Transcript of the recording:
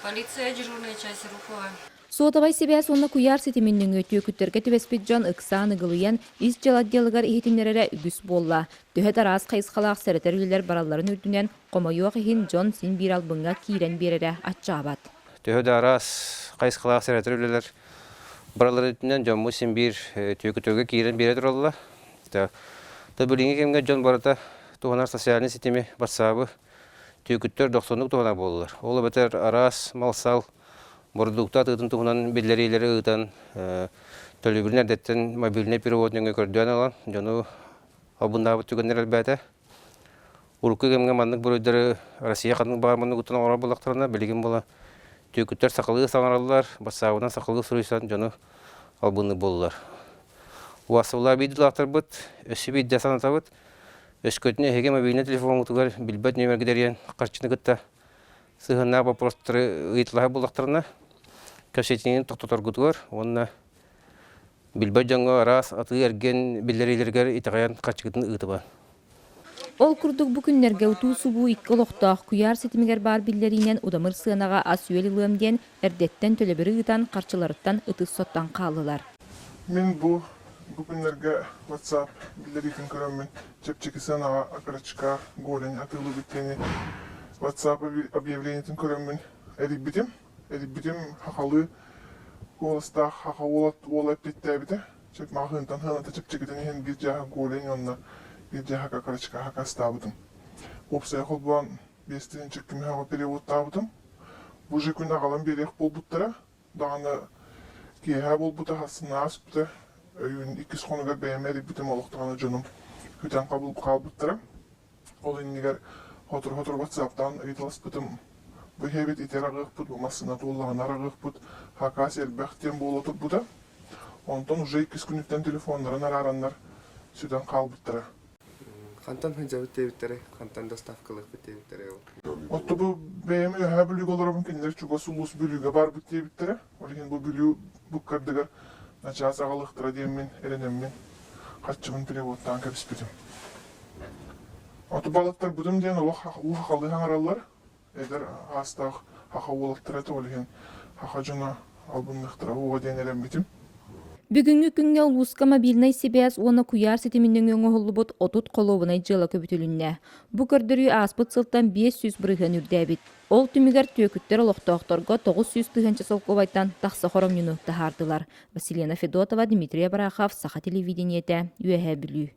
Полиция дежурная часть Рухова. Суотабай себе сонна куяр сетиминнің өтіө күттерге түбеспет жон ықсан ұғылыян ис жаладделығар ихетинлерері үгіс болла. Төхет арас қайысқалақ сәрітер үлілер бараларын үрдінен қомайуақ ихин жон син бір албыңға киирен берері атчабат. Төхет арас қайысқалақ сәрітер үлілер бараларын үрдінен жон мұ син бір төкітерге киирен береді олла. Біліңе кемге жон барыда туғанар социалин сетими бассабы төкіттер 90-лық туғана болылар. Олы бәтер арас, малсал, Бордукта тыдын туһунан биллерилери ыытан төлүбүрүн эрдеттен мобильный переводныңа көрдөн алан жону абундаабыт түгөннер элбээте урукку кемге маннык буройдары Россия кадын баарманны кутан ора булактарына билигин бола төкүттөр сакылы саңараллар бассаабынан сакылы суруйсан жону албыны боллар уасыла бидилактарбыт өсү бидде санатабыт өскөтүнө эге мобильный телефон утугар билбет нөмергидерен карчыны кытта сыгынна вопростары ыйтлаһа булактарына Кәшетинен тоқтотор онна билбай жаңга арас аты эрген биллерилергер итагаян качыгытын ыытыба. Ол курдук бу күннерге утуу субу икки олохтоох куяр сетимигер бар биллеринен удамыр сыынага ас үел ылыам эрдеттен төлөбүрү ыытан карчыларыттан ытыс соттан каалылар. Мен бу күннерге WhatsApp биллеритин көрөмүн чепчеки сыынага акырачка голен атылуу биттени WhatsApp объявлениятын көрөмүн Эрибитим хахалы голоста хаха олап биттебиде. Чек махынтан ханата чепчегиден ен бир жаха голен онна бир жаха карачка хака стабыдым. Опсай холбан бестин чекким хава перевод табыдым. Бу же күн агалам берек болбуттара. Даганы кеха болбута хасына аспыта. Өйүн икис хонуга беймери битим олуктаганы жонум. Күтен кабыл калбыттара. Ол иннигер хотур WhatsApp'tan ыйтыласпытым. Bu hebet iteragık put, bu masına tollağın aragık put, hakas elbekten bol bu da. Ondan уже 2 günlükten telefonların araranlar süden kalbıttıra. Kantan hınca bitebittere, kantan dostavkalık bitebittere o. Otta bu BM her bölük olarak kinler çuga sulus bölüge bar bitebittere. Olihin bu bölüğü bu kardıgar naçaz ağalıktıra diyemin, erenemin, kaççımın perevottan kapispidim. Otta balıklar budum diyen o halı hangarallar. Eder hasta haha olattırata olihin haha jona albumlıktıra oğa denelen bitim. Бүгүнгү күнгө улуска мобильный себяс оны куяр сетиминден өңө холлубут отут колобунай жыла көбүтүлүнне. Бу көрдөрүү аспыт сылтан 500 бырыгын үрдәбит. Ол түмүгер төкүттөр олохтоокторго 900 тыгынча солкобайтан таксы хором минутта хардылар. Василина Федотова, Дмитрий Барахов, Саха телевидениете, ЮЭХ Бүлүү.